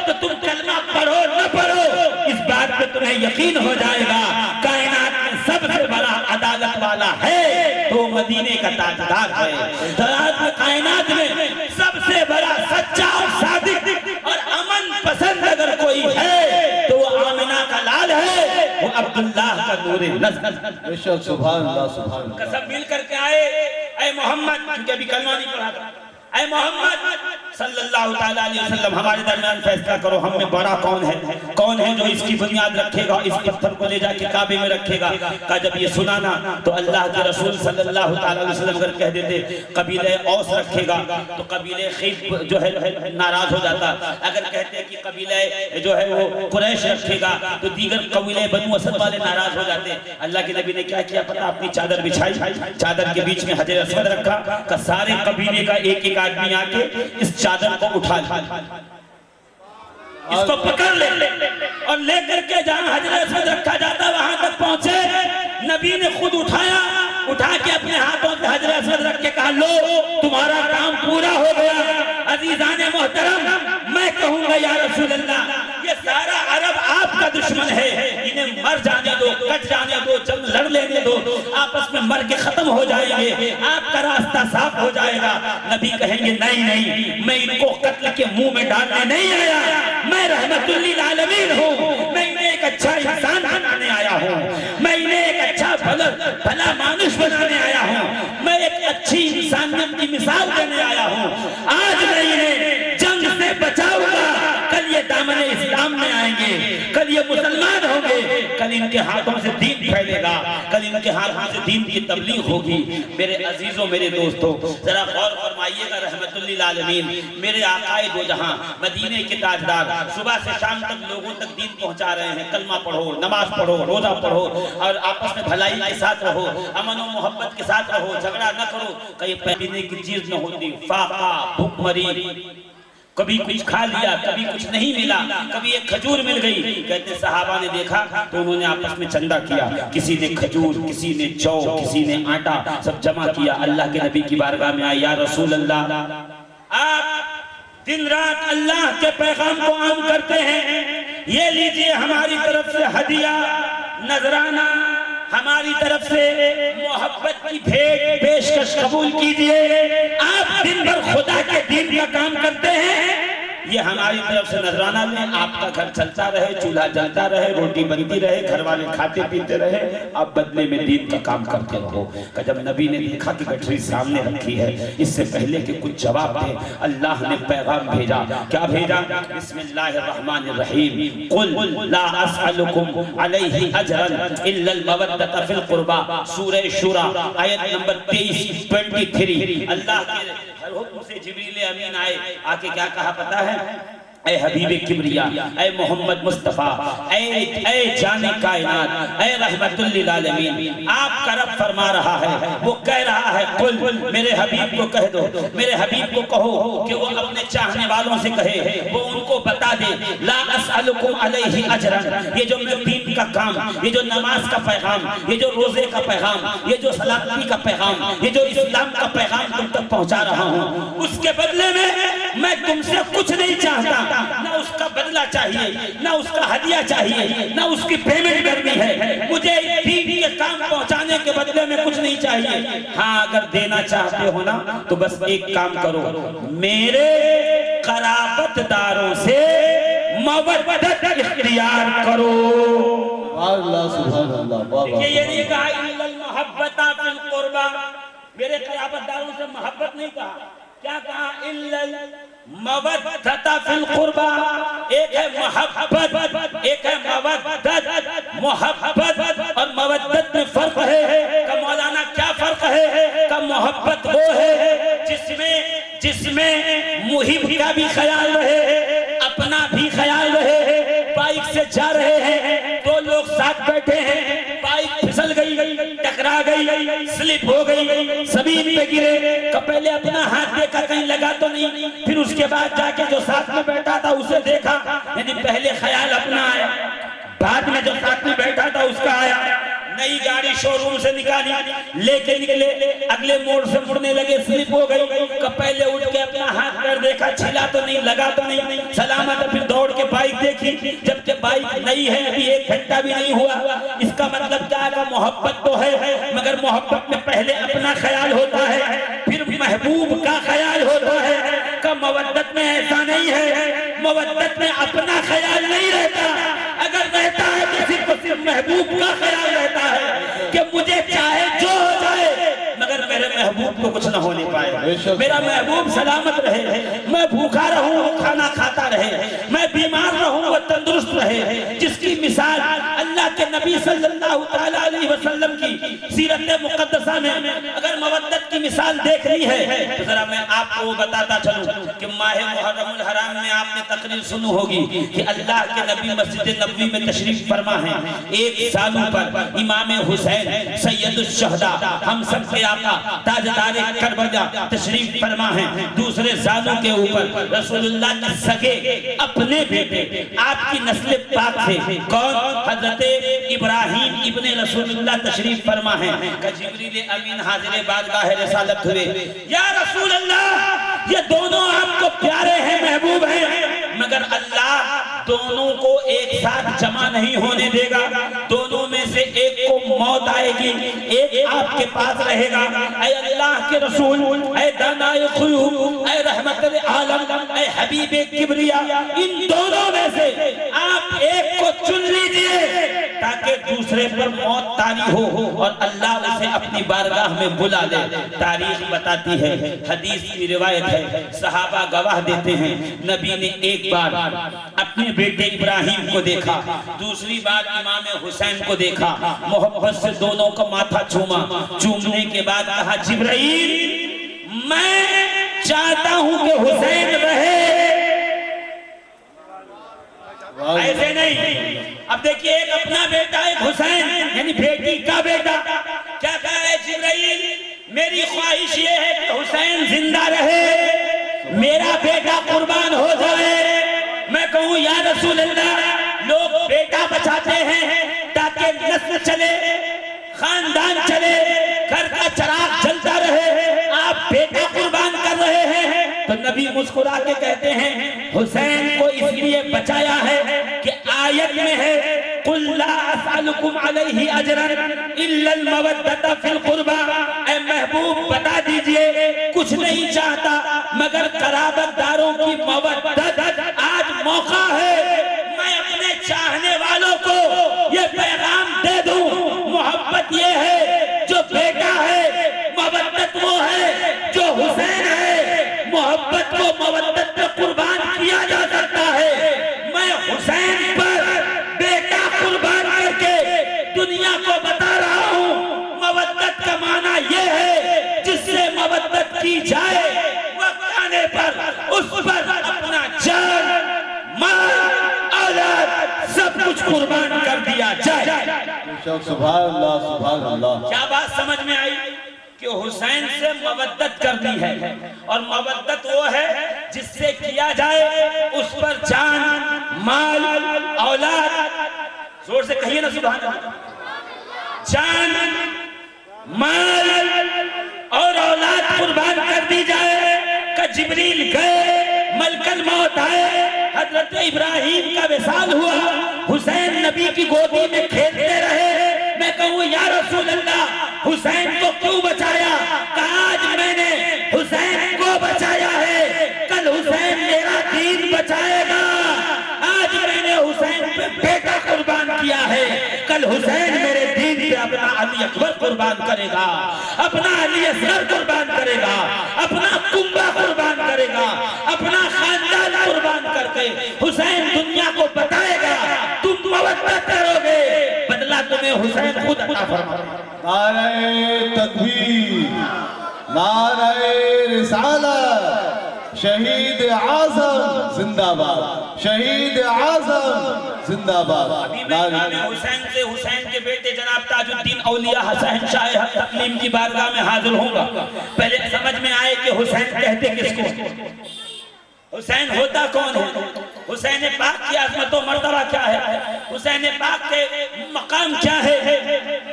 तो तुम कलमा पढ़ो न पढ़ो, इस बात पे तुम्हें यकीन हो जाएगा कायनात में सबसे बड़ा अदालत वाला है तो मदीने का ताजदार है। कायनात में सबसे बड़ा सच्चा और सादिक और अमन पसंद अगर कोई है तो वो आमिना का लाल है, वो अब्दुल्लाह का नूरे नज़र। बेशक, सुभान अल्लाह, सुभान अल्लाह। सब मिल करके आए, ऐ मोहम्मद, क्योंकि अभी कलमा नहीं पढ़ा था, ऐ मोहम्मद सल्लल्लाहु ताला अलैहि वसल्लम हमारे दरमियान फैसला करो, हम में बड़ा कौन है जो इसकी बुनियाद रखेगा, इस पत्थर को ले जाके काबे में रखेगा। का जब ये सुना ना तो अल्लाह के रसूल सल्लल्लाहु ताला अलैहि वसल्लम अगर कह देते कबीले औस रखेगा तो कबीले खीफ जो है नाराज हो जाता। अगर कहते कि कबीले जो है वो कुरैश रखेगा तो दीगर कबीले बनु असद वाले नाराज हो जाते। अल्लाह के नबी ने क्या किया पता, अपनी चादर बिछाई, चादर के बीच में हजर अस्वद रखा, का सारे कबीले का एक एक आदमी आके इस चादर को उठा ले, इसको पकड़ ले और लेकर के जहां हजर अस्वद रखा जाता वहां तक पहुंचे। नबी ने खुद उठाया, उठा के अपने हाथों से हजर अस्वद रख के कहा लो तुम्हारा काम पूरा हो गया। अजीजाने मोहतरम, मैं कहूंगा या रसूल अल्लाह, ये सारा अरब आपका दुश्मन है, इन्हें मर जाने दो, कट जाने दो, जंग लड़ लेने दो, आपस में मर के खत्म हो जाएंगे, आपका रास्ता साफ हो जाएगा। नबी कहेंगे नहीं नहीं, मैं इनको कत्ल के मुंह में डालने नहीं आया, मैं रहमतुल लिल आलमीन हूँ, मैं इन्हें एक अच्छा इंसान बनाने आया हूँ, मैं इन्हें एक अच्छा भला मानुष बनाने आया हूँ, मैं एक अच्छी इंसानियत की मिसाल देने आया हूँ। आज मैं इन्हें जंग से बचाऊंगा, कल ये दामने इस्लाम में आएंगे, कल ये मुसलमान होंगे, कल इनके हाथों से दीन फैलेगा, कल इनके हाथों से दीन की तबलीग होगी। मेरे अजीजों, मेरे दोस्तों, जरा गौर फरमाइएगा, रहमतुल लिल आलमीन मेरे आकाए दो जहां मदीने के ताजदार सुबह से शाम तक लोगों तक दीन पहुंचा रहे हैं। कलमा पढ़ो, नमाज पढ़ो, रोजा पढ़ो और आपस में भलाई के साथ रहो, अमन और मोहब्बत के साथ रहो, झगड़ा न करो। कहीं पहनने की चीज न होती, फाका, भूखमरी, कभी कुछ खा लिया, कभी कुछ नहीं मिला, कभी एक खजूर मिल गई। कहते सहाबा ने देखा तो उन्होंने आपस में चंदा किया, किसी ने खजूर, किसी ने जौ, किसी ने आटा, सब जमा किया। अल्लाह के नबी की बारगाह में आए, या रसूल अल्लाह, आप दिन रात अल्लाह के पैगाम को आम करते हैं, ये लीजिए हमारी तरफ से हदिया, नजराना, हमारी तरफ से मोहब्बत की भेंट पेशकश कबूल कीजिए। आप दिन भर खुदा के दीन का काम करते हैं, ये हमारी तरफ से नजराना लें, आपका घर चलता रहे, चूल्हा जलता रहे, रोटी बनती रहे, घर वाले खाते पीते रहे, आप बदले में दीन का काम करते रहो। जब नबी ने देखा कि गठरी सामने रखी है, इससे पहले के कुछ जवाब थे, अल्लाह ने पैगाम भेजा। क्या भेजा? बिस्मिल्लाहिर्रहमानिर्रहीम, कुल ला असअलुकुम अलैहि अजरन इल्लल मवद्दत फिल कुर्बा, सूरह शूरा आयत नंबर 23 अल्लाह के हुक्म से जिब्रील अमीन आए, आके क्या कहा पता है? ऐ हबीबे किबरिया, ऐ मोहम्मद मुस्तफा, ऐ जाने कायनात, ऐ रहमतुल लिल आलमीन, आपका रब फरमा रहा है, वो कह रहा है कुल, मेरे हबीब को कह दो, मेरे हबीब को कहो कि वो अपने चाहने वालों से कहे, वो उनको उनको बता दे ला असअलुकुम अलैहि अजरन, ये जो मैं दीन का काम, ये जो नमाज का पैगाम, ये जो रोजे का पैगाम, ये जो सलाती का पैगाम, ये जो इस्लाम का पैगाम तुम तक पहुंचा रहा हूं, उसके बदले में मैं तुमसे कुछ नहीं चाहता, ना उसका बदला चाहिए, ना उसका हदिया चाहिए, ना उसकी पेमेंट करनी है। मुझे दीन के काम पहुंचाने के बदले में कुछ नहीं चाहिए। हाँ, अगर देना चाहते हो ना तो बस एक काम करो, मेरे कराबतदारों से मवद्दत इख्तियार करो। अल्लाह सुभान अल्लाह, वाह वाह। ये नहीं कहा इल्लल मोहब्बता फिल कुर्बा, मेरे कराबतदारों से मोहब्बत नहीं कहा, क्या कहा? इल्लल मवद्दता फिल कुर्बा। एक है मोहब्बत, एक है मवद्दत। मोहब्बत और मवद्दत में फर्क है का मौलाना, क्या फर्क है का? मोहब्बत वो है जिसमें मुहिब का भी ख्याल रहे, अपना भी ख्याल रहे। बाइक से जा रहे हैं, दो लोग साथ बैठे हैं, बाइक फिसल गई, टकरा गई, स्लिप हो गई, जमीन पे गिरे, तो पहले अपना हाथ देखा कहीं लगा तो नहीं, फिर उसके बाद जाके जो साथ में बैठा था उसे देखा, यानी पहले ख्याल अपना आया, बाद में जो साथ में बैठा था उसका आया। नई गाड़ी शोरूम से निकाली, लेके निकले, अगले मोड़ से मुड़ने लगे, स्लिप हो गई, पहले उठ के अपना हाथ पैर देखा, छिला तो नहीं, लगा तो नहीं, सलामत। फिर दौड़ के बाइक देखी, जबकि बाइक नई है, अभी 1 घंटा भी नहीं हुआ। इसका मतलब क्या है? मोहब्बत तो है, मगर मोहब्बत में पहले अपना ख्याल होता है, फिर महबूब का ख्याल होता है। का मवद्दत में ऐसा नहीं है, मवद्दत में अपना ख्याल नहीं रहता, अगर रहता है तो सिर्फ महबूब का ख्याल रहता है कि मुझे चाहे जो हो जाए मगर मेरे महबूब को कुछ ना होने पाए, मेरा महबूब सलामत रहे, मैं भूखा रहूं वो खाना खाता रहे, मैं बीमार रहूं वो तंदुरुस्त रहे। जिसकी मिसाल अल्लाह के नबी सल्लल्लाहु तआला अलैहि वसल्लम की सीरत मुक़द्दसा में अगर मवद्दत की मिसाल देखनी है तो जरा मैं आपको बताता चलूं कि माह मुहर्रमुल हराम में आपने तकरीर सुनी होगी कि अल्लाह के नबी मस्जिद नबवी में तशरीफ फरमा है। एक सालों पर इमाम हुसैन सैयदुश शहदा, हम सब के आका ताजदार करबला तशरीफ फरमा है। दूसरे सालों के ऊपर रसूलुल्लाह के सगे अपने बेटे आपकी नस्ल पाक से कौन? हजरत इब्राहिम इब्ने रसूलुल्लाह तशरीफ फरमा है। जिब्रील अमीन हाजिर बारगाह रिसालत हुए, या रसूल अल्लाह, ये दोनों आपको प्यारे हैं, महबूब हैं, मगर अल्लाह दोनों को एक साथ जमा नहीं होने देगा, दोनों में से एक को मौत आएगी, एक आपके पास रहेगा। ऐ अल्लाह के रसूल, ऐ दानाए ग़ुयूब, ऐ रहमतुल आलम, ऐ हबीबे किबरिया, इन दोनों में से आप एक को चुन लीजिए ताकि दूसरे पर मौत तारी हो और अल्लाह उसे अपनी बारगाह में बुला ले। तारीख बताती है, हदीस की रिवायत है, सहाबा गवाह देते हैं, नबी ने एक बार अपने बेटे इब्राहिम को देखा, दूसरी बार इमाम हुसैन को देखा, मोहब्बत से दोनों का माथा चूमा, चूमने के बाद कहा, जिब्राइल मैं चाहता हूं कि हुसैन रहे, ऐसे नहीं। अब देखिए, एक अपना बेटा, एक हुसैन यानी बेटी का बेटा, क्या कह रहे जिब्राइल, मेरी ख्वाहिश ये है कि हुसैन जिंदा रहे, मेरा बेटा कुर्बान हो जाए। मैं कहूँ या रसूल अल्लाह, लोग बेटा बचाते हैं ताकि नस्ल चले, खानदान चले, घर का चिराग जलता रहे, आप बेटा कुर्बान कर रहे हैं। तो नबी मुस्कुरा के कहते हैं, हुसैन को इसलिए बचाया है कि आयत में है, कुल ला असअलुकुम अलैहि अजरन इल्लल मवद्दता फिल कुर्बा, ऐ महबूब बता दीजिए कुछ नहीं चाहता मगर कराबतदारों की मवद्दत। आज मौका है मैं अपने चाहने वालों को ये पैगाम दे दूं, मोहब्बत ये है जो बेटा है, मवद्दत वो है जो हुसैन है, मोहब्बत को मवद्दत पे कुर्बान किया जा सकता है। मैं हुसैन पर बेटा कुर्बान करके दुनिया को बता रहा हूँ, मवद्दत का माना ये है जिससे मवद्दत की जाए, वक्त आने पर उस पर अपना जान, माल, औलाद सब कुछ कुर्बान कर दिया जाए। सुभान अल्लाह, सुभान अल्लाह। क्या बात समझ में आई कि हुसैन से मवद्दत करनी है, और मवद्दत वो है जिससे किया जाए उस पर जान, माल, औलाद, जोर से कहिए ना सुभान अल्लाह, जान, माल और औलाद कुर्बान कर दी जाए। का जिब्रील गए, मलकल मौत आए, हजरत इब्राहिम का विसाल हुआ, हुसैन नबी की गोदी में खेलते रहे। मैं कहूँ या रसूल अल्लाह, हुसैन को क्यों बचाया? आज मैंने हुसैन को बचाया है, कल हुसैन मेरा दीन बचाएगा। आज मैंने हुसैन पे बेटा कुर्बान किया है, कल हुसैन मेरे दीन पे अपना अली अकबर कुर्बान करेगा, अपना अली असगर कुर्बान करेगा, अपना कुंबा कुर्बान करेगा, अपना खानदान कुर्बान करके हुसैन दुनिया को बताएगा तुम मवद्दत करोगे, बदला तुम्हें हुसैन खुद अता फरमाएगा। नारे तकबीर, नारे रिसालत, शहीद आजम जिंदाबाद, शहीद आजम जिंदाबाद। हुसैन से हुसैन के बेटे जनाब ताजुद्दीन औलिया हसन शाह तकलीम की बारगाह में हाजिर होगा। पहले समझ में आए कि हुसैन कहते किसको, हुसैन होता कौन है, हुसैन पाक की अज़मत और मर्तबा क्या है, हुसैन पाक के मकाम क्या है।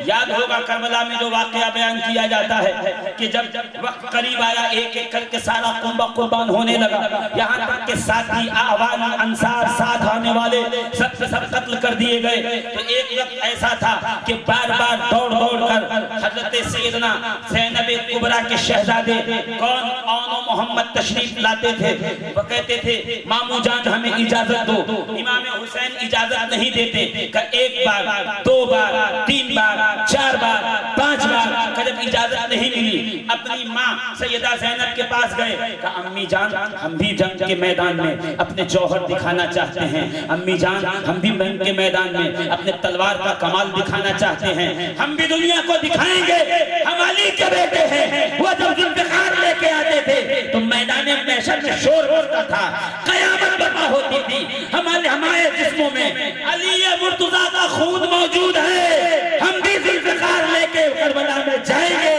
याद होगा करबला में जो वाकया बयान किया जाता है कि जब वक्त करीब आया, एक एक करके सारा कुंबा कुर्बान होने लगा, यहाँ तक के साथी आवान अंसार साथ आने वाले सब कत्ल कर दिए गए। तो एक वक्त ऐसा था कि बार बार दौड़ दौड़ कर हजरत सैयदना ज़ैनब कुबरा के शहजादे कौन औनो मोहम्मद तशरीफ लाते थे, वो कहते थे मामू जान हमें इजाजत दो। इमाम हुसैन इजाजत नहीं देते, एक बार, दो बार, तीन बार, चार बार, पांच बार, जब इजाजत नहीं मिली अपनी माँ सैयदा ज़ैनब के पास गए, कहा अम्मी जान हम भी जंग के मैदान में अपने जौहर दिखाना चाहते हैं, अम्मी जान हम भी जंग के मैदान में अपने तलवार का कमाल दिखाना चाहते हैं, हम भी दुनिया को दिखाएंगे हम अली के बेटे हैं। वो जब जुल्फ़िकार लेके आते थे तो मैदान महशर में शोर होता था, कयामत बर्पा होती थी, हमारे जिस्मों में अली मुर्तज़ा का खून मौजूद है, हम भी जुल्फ़िकार लेके करबला में जाएंगे,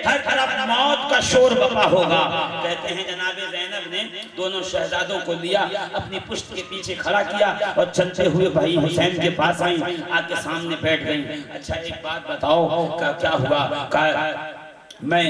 हर तरफ मौत का शोर बपा होगा। कहते हैं जनाबे ज़ैनब ने दोनों शहजादों को लिया, अपनी पुश्त के पीछे खड़ा किया और चलते हुए भाई हुसैन के पास आई, आके सामने बैठ गई। अच्छा एक बात बताओ क्या हुआ? मैं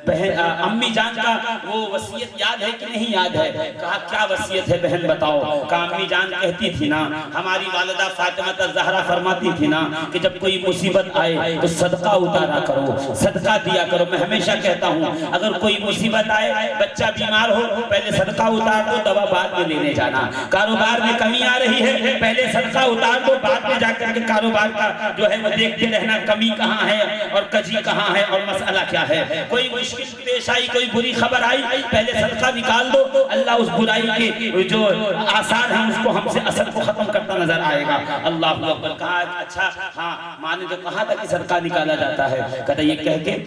बहन अम्मी जान का वो वसीयत याद है कि नहीं याद है? कहा क्या वसीयत है बहन बताओ? कहा अम्मी जान कहती थी ना, हमारी वालिदा फातिमा ज़हरा फरमाती थी ना कि जब कोई मुसीबत आए तो सदका उतारा करो, सदका दिया करो। मैं हमेशा कहता हूँ अगर कोई मुसीबत आए, बच्चा बीमार हो, पहले सदका उतार दो, दवा बाद में लेने जाना। कारोबार में कमी आ रही है, पहले सदका उतार दो, बाद में जाकर के कारोबार का जो है वो देखते रहना कमी कहाँ है और कजी कहाँ है और मसला क्या है। कोई मुश्किल पेश आई, कोई बुरी खबर आई, पहले सदका निकाल दो, अल्लाह उस बुराई के जो आसार हैं उसको हमसे असर को खत्म करता नजर आएगा। अल्लाह अकबर। कहा अच्छा हाँ, माँ ने तो कहा था कि सदका निकाला जाता है, कहता ये कह के